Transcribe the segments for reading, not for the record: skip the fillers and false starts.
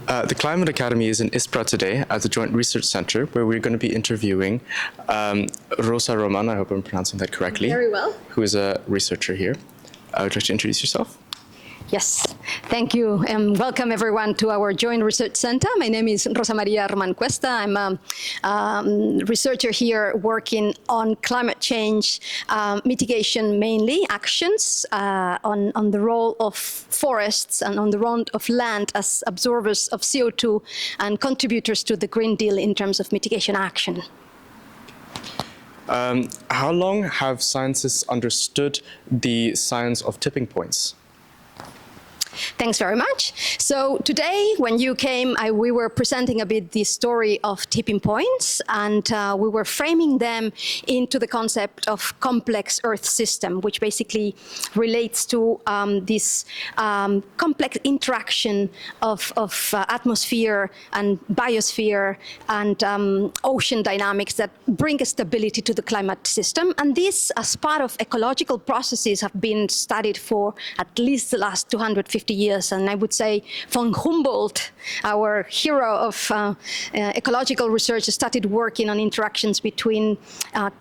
The Climate Academy is in Ispra today at the Joint Research Center, where we're going to be interviewing Rosa Román, I hope I'm pronouncing that correctly. Very well. Who is a researcher here. Would you like to introduce yourself? Yes, thank you, and welcome everyone to our Joint Research Center. My name is Rosa Román Cuesta. I'm a researcher here working on climate change mitigation, mainly actions on the role of forests and on the role of land as absorbers of CO2 and contributors to the Green Deal in terms of mitigation action. How long have scientists understood the science of tipping points? Thanks very much. So today, when you came, we were presenting a bit the story of tipping points, and we were framing them into the concept of complex Earth system, which basically relates to this complex interaction of atmosphere and biosphere and ocean dynamics that bring stability to the climate system. And this, as part of ecological processes, have been studied for at least the last 250 years, and I would say von Humboldt, our hero of ecological research, started working on interactions between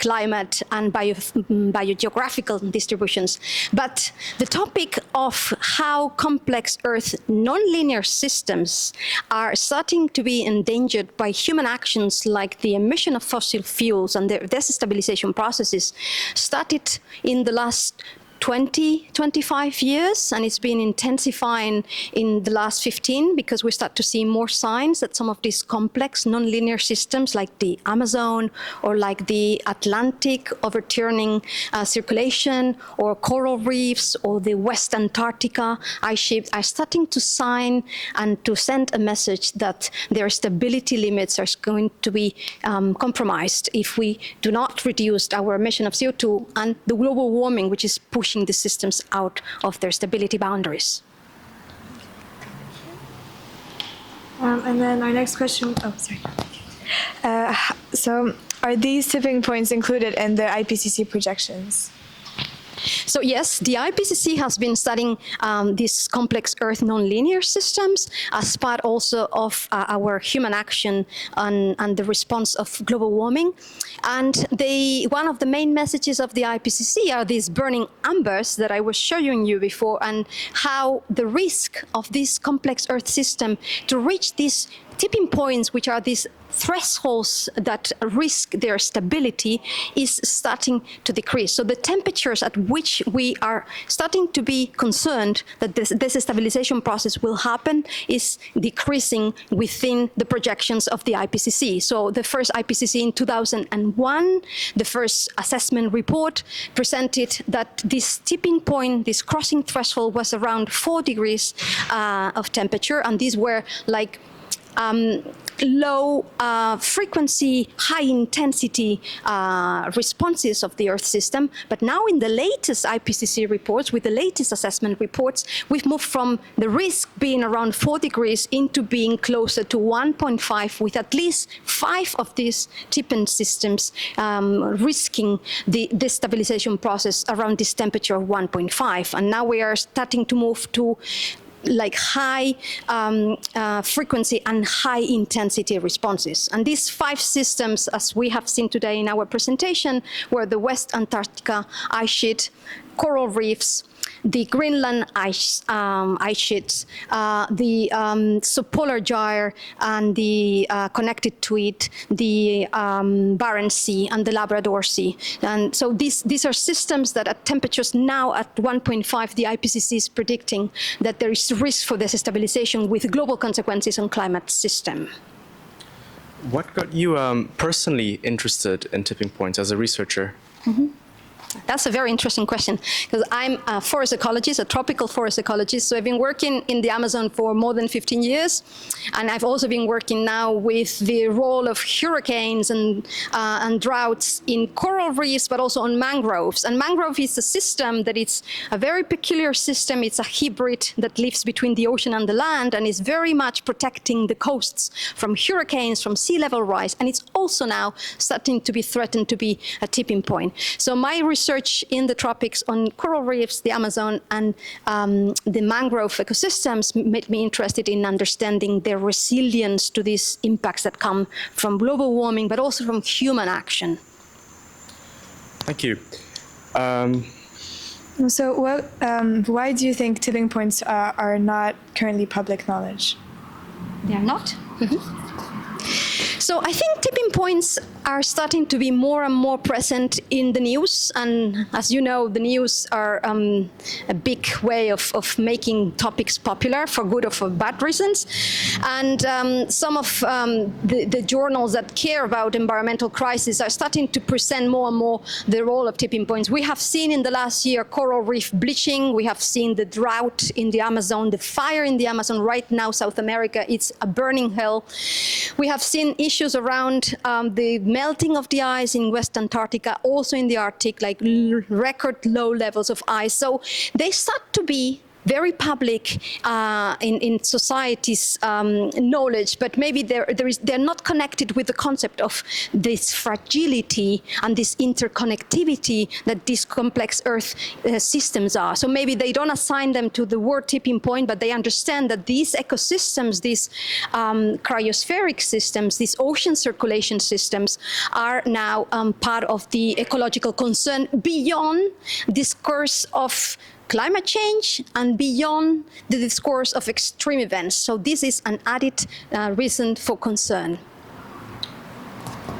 climate and biogeographical distributions. But the topic of how complex Earth nonlinear systems are starting to be endangered by human actions like the emission of fossil fuels and their destabilization processes started in the last 25 years, and it's been intensifying in the last 15 because we start to see more signs that some of these complex nonlinear systems like the Amazon or like the Atlantic overturning circulation or coral reefs or the West Antarctica ice sheet are starting to sign and to send a message that their stability limits are going to be compromised if we do not reduce our emission of CO2 and the global warming, which is pushing the systems out of their stability boundaries. And then our next question, so are these tipping points included in the IPCC projections? So yes, the IPCC has been studying these complex Earth nonlinear systems as part also of our human action and the response of global warming. And one of the main messages of the IPCC are these burning ambers that I was showing you before, and how the risk of this complex Earth system to reach these tipping points, which are these thresholds that risk their stability, is starting to decrease. So the temperatures at which we are starting to be concerned that this destabilization process will happen is decreasing within the projections of the IPCC. So the first IPCC in 2001, the first assessment report presented that this tipping point, this crossing threshold, was around 4 degrees of temperature, and these were like low frequency, high intensity responses of the Earth system. But now in the latest IPCC reports, with the latest assessment reports, we've moved from the risk being around 4 degrees into being closer to 1.5, with at least 5 of these tipping systems risking the destabilization process around this temperature of 1.5. And now we are starting to move to like high frequency and high intensity responses. And these 5 systems, as we have seen today in our presentation, were the West Antarctica ice sheet, coral reefs, the Greenland ice sheets, the subpolar gyre and the connected to it, the Barents Sea and the Labrador Sea. And so these are systems that at temperatures now at 1.5, the IPCC is predicting that there is risk for destabilization with global consequences on climate system. What got you personally interested in tipping points as a researcher? Mm-hmm. That's a very interesting question, because I'm a forest ecologist, a tropical forest ecologist. So I've been working in the Amazon for more than 15 years. And I've also been working now with the role of hurricanes and droughts in coral reefs, but also on mangroves. And mangrove is a system that it's a very peculiar system. It's a hybrid that lives between the ocean and the land and is very much protecting the coasts from hurricanes, from sea level rise. And it's also now starting to be threatened to be a tipping point. So my research research in the tropics on coral reefs, the Amazon, and the mangrove ecosystems made me interested in understanding their resilience to these impacts that come from global warming, but also from human action. Thank you. So why do you think tipping points are not currently public knowledge? They are not? So I think tipping points are starting to be more and more present in the news. And as you know, the news are a big way of making topics popular for good or for bad reasons. And some of the journals that care about environmental crisis are starting to present more and more the role of tipping points. We have seen in the last year coral reef bleaching. We have seen the drought in the Amazon, the fire in the Amazon. Right now, South America, it's a burning hell. We have seen issues around the melting of the ice in West Antarctica, also in the Arctic, like record low levels of ice. So they start to be very public in society's knowledge, but maybe they're not connected with the concept of this fragility and this interconnectivity that these complex Earth systems are. So maybe they don't assign them to the word tipping point, but they understand that these ecosystems, these cryospheric systems, these ocean circulation systems are now part of the ecological concern beyond discourse of climate change and beyond the discourse of extreme events. So this is an added reason for concern.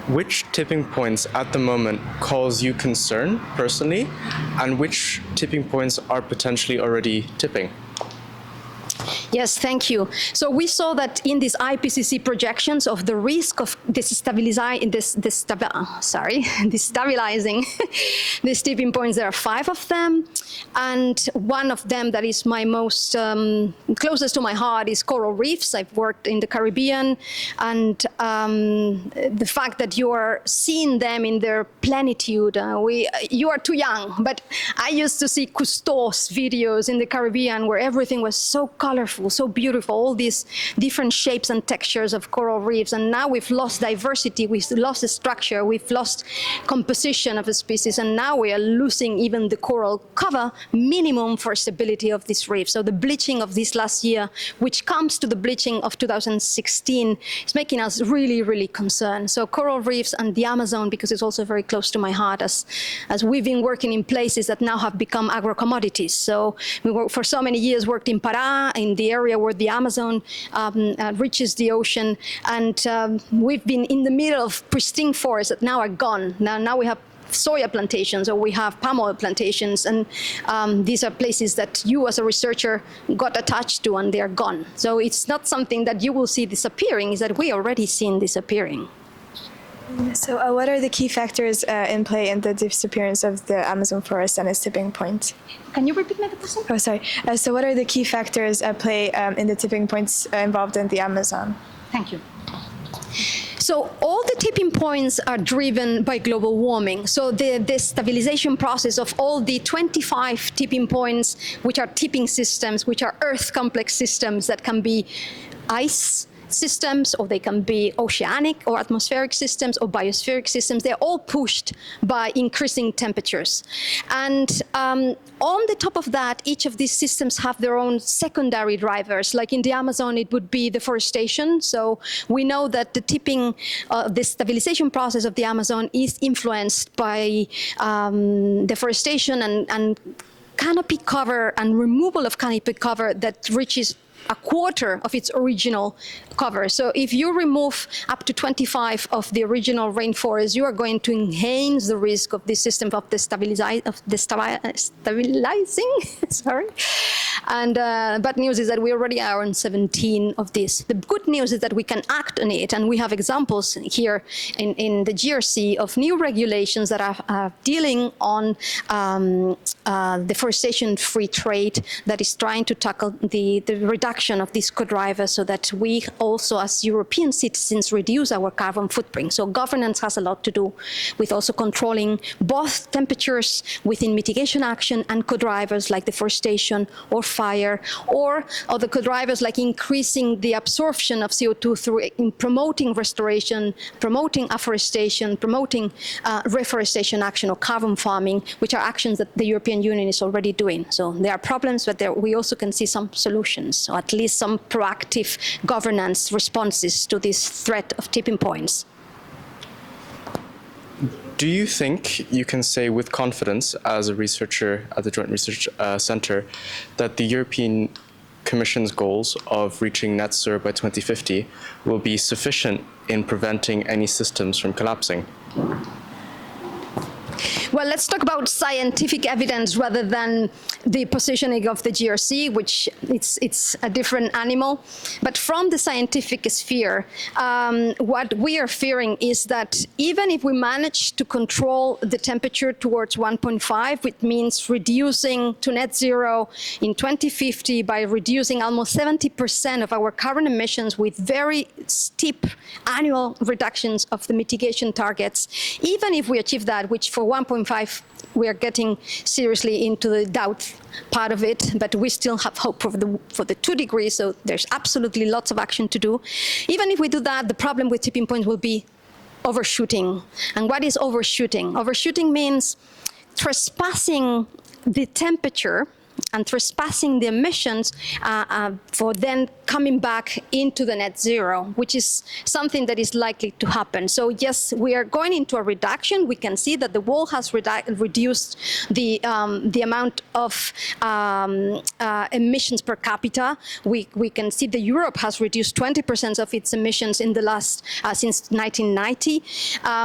Which tipping points at the moment cause you concern personally, and which tipping points are potentially already tipping? Yes, thank you. So we saw that in these IPCC projections of the risk of destabilizing these tipping points, there are 5 of them. And one of them that is my most closest to my heart is coral reefs. I've worked in the Caribbean, and the fact that you are seeing them in their plenitude. You are too young, but I used to see Cousteau's videos in the Caribbean where everything was so colorful, so beautiful, all these different shapes and textures of coral reefs. And now we've lost diversity, we've lost the structure, we've lost composition of a species, and now we are losing even the coral cover minimum for stability of this reef. So the bleaching of this last year, which comes to the bleaching of 2016, is making us really, really concerned. So coral reefs and the Amazon, because it's also very close to my heart, as we've been working in places that now have become agro-commodities. So we worked for so many years, worked in Pará, in the area where the Amazon reaches the ocean, and we've been in the middle of pristine forests that now are gone. Now we have soya plantations, or we have palm oil plantations, and these are places that you as a researcher got attached to, and they're gone. So it's not something that you will see disappearing, it's that we already seen disappearing. So what are the key factors in play in the disappearance of the Amazon forest and its tipping point? Can you repeat my question? Oh, sorry. So what are the key factors at play in the tipping points involved in the Amazon? Thank you. So all the tipping points are driven by global warming. So the stabilization process of all the 25 tipping points, which are tipping systems, which are Earth complex systems that can be ice systems, or they can be oceanic or atmospheric systems or biospheric systems. They're all pushed by increasing temperatures. And on the top of that, each of these systems have their own secondary drivers. Like in the Amazon, it would be deforestation. So we know that the tipping, the stabilization process of the Amazon is influenced by deforestation and canopy cover and removal of canopy cover that reaches a quarter of its original cover. So if you remove up to 25 of the original rainforest, you are going to enhance the risk of this system of stabilizing. Sorry. And bad news is that we already are on 17 of this. The good news is that we can act on it, and we have examples here in the GRC of new regulations that are dealing on deforestation-free trade that is trying to tackle the reduction of these co-drivers so that we also, as European citizens, reduce our carbon footprint. So governance has a lot to do with also controlling both temperatures within mitigation action and co-drivers like deforestation or fire, or other co-drivers like increasing the absorption of CO2 through promoting restoration, promoting afforestation, promoting reforestation action or carbon farming, which are actions that the European Union is already doing. So there are problems, but we also can see some solutions, or at least some proactive governance responses to this threat of tipping points. Do you think you can say with confidence, as a researcher at the Joint Research Center, that the European Commission's goals of reaching net zero by 2050 will be sufficient in preventing any systems from collapsing? Well, let's talk about scientific evidence rather than the positioning of the GRC, which it's a different animal. But from the scientific sphere, what we are fearing is that even if we manage to control the temperature towards 1.5, which means reducing to net zero in 2050 by reducing almost 70% of our current emissions with very steep annual reductions of the mitigation targets, even if we achieve that, which for 1.5 we are getting seriously into the doubt part of it, but we still have hope for the 2 degrees, so there's absolutely lots of action to do. Even if we do that, the problem with tipping points will be overshooting. And what is overshooting? Overshooting means trespassing the temperature and trespassing the emissions for then coming back into the net zero, which is something that is likely to happen. So yes, we are going into a reduction. We can see that the world has reduced the amount of emissions per capita. We can see that Europe has reduced 20% of its emissions in the last, since 1990.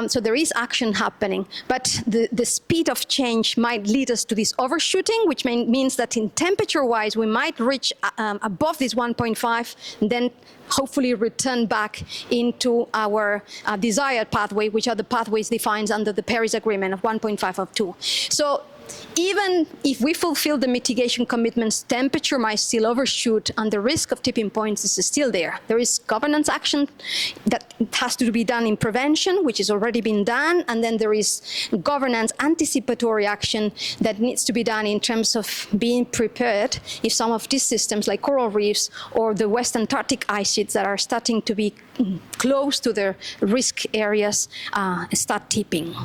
So there is action happening, but the speed of change might lead us to this overshooting, which means that in temperature-wise, we might reach above this 1.5, and then hopefully return back into our desired pathway, which are the pathways defined under the Paris Agreement of 1.5 of 2. So even if we fulfill the mitigation commitments, temperature might still overshoot, and the risk of tipping points is still there. There is governance action that has to be done in prevention, which is already been done, and then there is governance anticipatory action that needs to be done in terms of being prepared if some of these systems, like coral reefs or the West Antarctic ice sheets that are starting to be close to their risk areas, start tipping.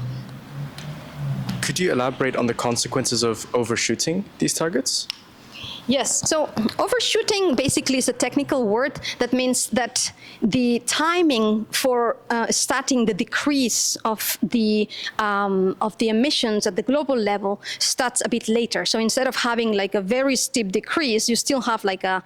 Could you elaborate on the consequences of overshooting these targets? Yes, so overshooting basically is a technical word that means that the timing for starting the decrease of the emissions at the global level starts a bit later. So instead of having like a very steep decrease, you still have like a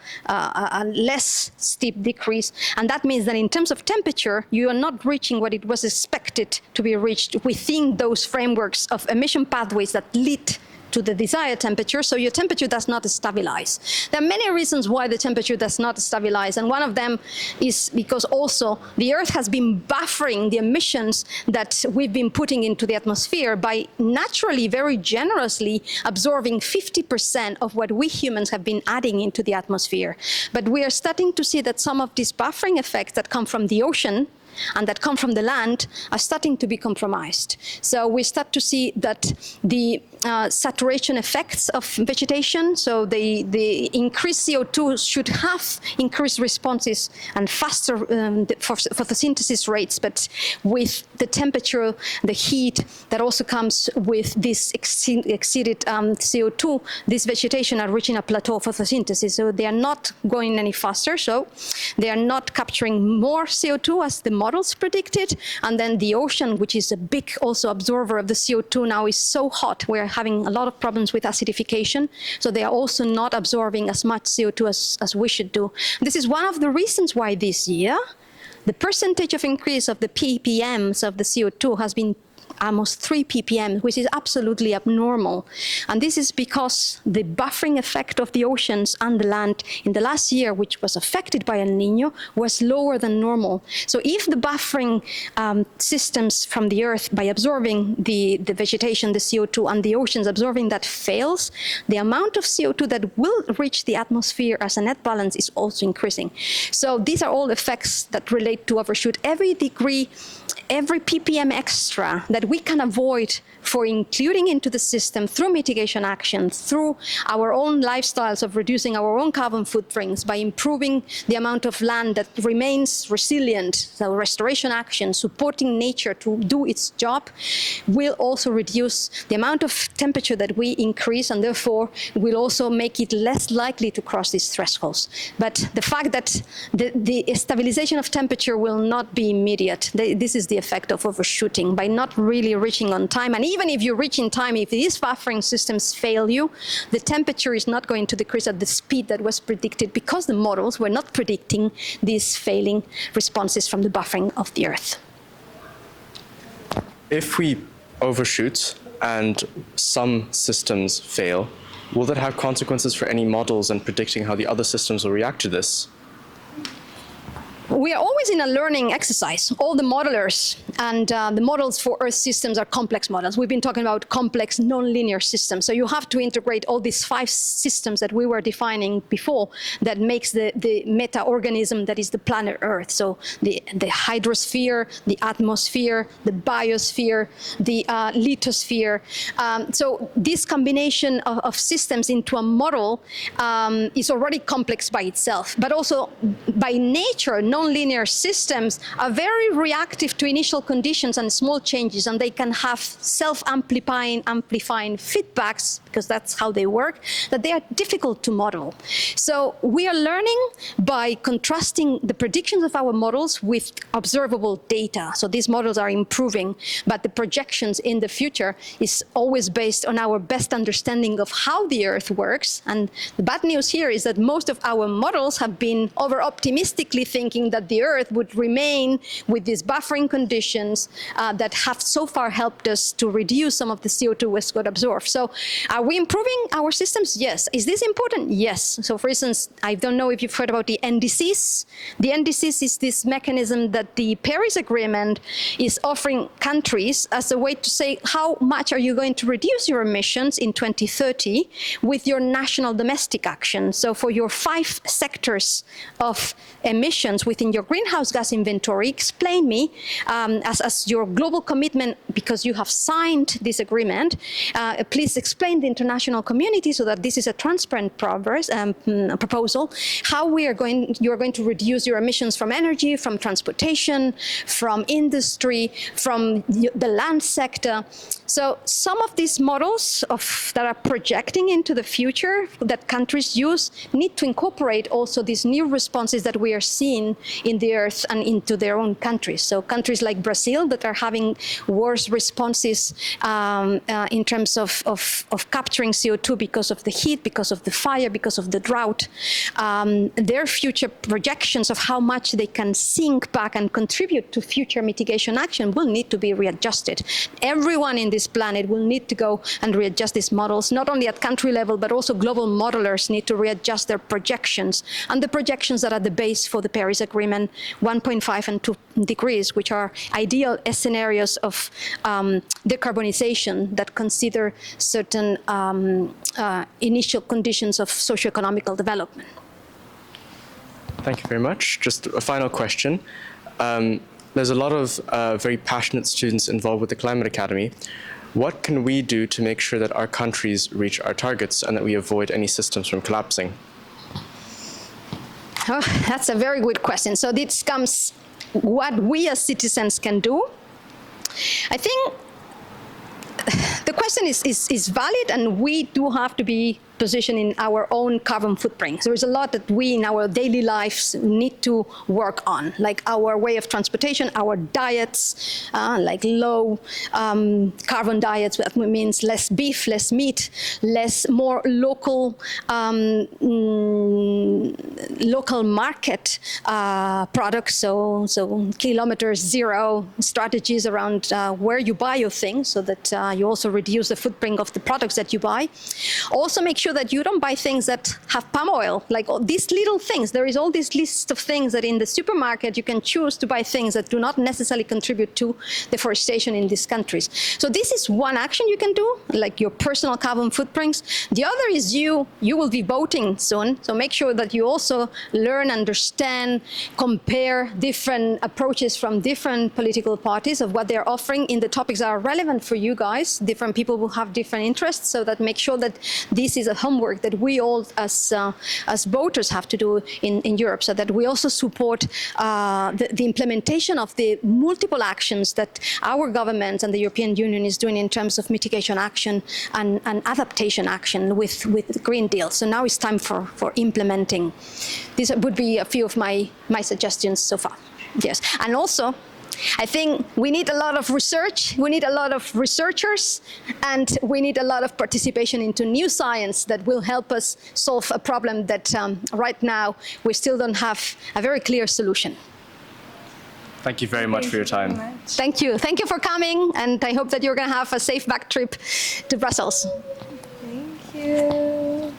less steep decrease. And that means that in terms of temperature, you are not reaching what it was expected to be reached within those frameworks of emission pathways that lead to the desired temperature, so your temperature does not stabilize. There are many reasons why the temperature does not stabilize, and one of them is because also the Earth has been buffering the emissions that we've been putting into the atmosphere by naturally, very generously absorbing 50% of what we humans have been adding into the atmosphere. But we are starting to see that some of these buffering effects that come from the ocean and that come from the land are starting to be compromised. So we start to see that the saturation effects of vegetation, so the increased CO2 should have increased responses and faster photosynthesis rates, but with the temperature, the heat that also comes with this exceeded CO2, this vegetation are reaching a plateau of photosynthesis, so they are not going any faster, so they are not capturing more CO2 as the models predicted, and then the ocean, which is a big also absorber of the CO2 now, is so hot. We're having a lot of problems with acidification, so they are also not absorbing as much CO2 as we should do. This is one of the reasons why this year the percentage of increase of the ppms of the CO2 has been almost 3 ppm, which is absolutely abnormal. And this is because the buffering effect of the oceans and the land in the last year, which was affected by El Niño, was lower than normal. So if the buffering systems from the Earth, by absorbing the vegetation, the CO2, and the oceans absorbing that fails, the amount of CO2 that will reach the atmosphere as a net balance is also increasing. So these are all effects that relate to overshoot. Every degree, every ppm extra that we can avoid for including into the system through mitigation actions, through our own lifestyles of reducing our own carbon footprints, by improving the amount of land that remains resilient, so restoration action, supporting nature to do its job, will also reduce the amount of temperature that we increase, and therefore will also make it less likely to cross these thresholds. But the fact that the stabilization of temperature will not be immediate, this is the effect of overshooting, by not really reaching on time. And even if you reach in time, if these buffering systems fail you, the temperature is not going to decrease at the speed that was predicted, because the models were not predicting these failing responses from the buffering of the Earth. If we overshoot and some systems fail, will that have consequences for any models and predicting how the other systems will react to this? We are always in a learning exercise. All the modelers and the models for Earth systems are complex models. We've been talking about complex nonlinear systems. So you have to integrate all these 5 systems that we were defining before that makes the meta-organism that is the planet Earth. So the hydrosphere, the atmosphere, the biosphere, the lithosphere. So this combination of systems into a model is already complex by itself, but also by nature, nonlinear systems are very reactive to initial conditions and small changes, and they can have self-amplifying feedbacks, because that's how they work, that they are difficult to model. So we are learning by contrasting the predictions of our models with observable data. So these models are improving, but the projections in the future is always based on our best understanding of how the Earth works. And the bad news here is that most of our models have been over-optimistically thinking that the Earth would remain with these buffering conditions that have so far helped us to reduce some of the CO2 West got absorbed. So are we improving our systems? Yes. Is this important? Yes. So for instance, I don't know if you've heard about the NDCs. The NDCs is this mechanism that the Paris Agreement is offering countries as a way to say, how much are you going to reduce your emissions in 2030 with your national domestic action? So for your 5 sectors of emissions within your greenhouse gas inventory, explain me as your global commitment, because you have signed this agreement, please explain the international community so that this is a transparent proposal, how you're going to reduce your emissions from energy, from transportation, from industry, from the land sector. So some of these models that are projecting into the future that countries use need to incorporate also these new responses that we are seeing in the Earth and into their own countries. So countries like Brazil that are having worse responses in terms of capturing CO2 because of the heat, because of the fire, because of the drought, their future projections of how much they can sink back and contribute to future mitigation action will need to be readjusted. Everyone in this planet will need to go and readjust these models, not only at country level, but also global modelers need to readjust their projections, and the projections that are the base for the Paris Agreement, 1.5 and 2 degrees, which are ideal scenarios of decarbonization that consider certain initial conditions of socioeconomical development. Thank you very much. Just a final question. There's a lot of very passionate students involved with the Climate Academy. What can we do to make sure that our countries reach our targets and that we avoid any systems from collapsing? Oh, that's a very good question. So this comes what we as citizens can do. I think the question is valid, and we do have to be positioned in our own carbon footprint. There is a lot that we in our daily lives need to work on, like our way of transportation, our diets, like low carbon diets, that means less beef, less meat, more local local market products, so kilometer zero strategies around where you buy your things, so that you also reduce the footprint of the products that you buy. Also make sure that you don't buy things that have palm oil, like all these little things. There is all this list of things that in the supermarket you can choose to buy things that do not necessarily contribute to deforestation in these countries. So this is one action you can do, like your personal carbon footprints. The other is you will be voting soon, so make sure that you also learn, understand, compare different approaches from different political parties of what they're offering in the topics that are relevant for you guys. Different people will have different interests, so that make sure that this is a homework that we all as voters have to do in Europe, so that we also support the implementation of the multiple actions that our government and the European Union is doing in terms of mitigation action and adaptation action with the Green Deal. So now it's time for implementing. These would be a few of my suggestions so far. Yes, and also, I think we need a lot of research, we need a lot of researchers, and we need a lot of participation into new science that will help us solve a problem that right now we still don't have a very clear solution. Thank you very much for your time. Thank you. Thank you for coming, and I hope that you're going to have a safe back trip to Brussels. Thank you.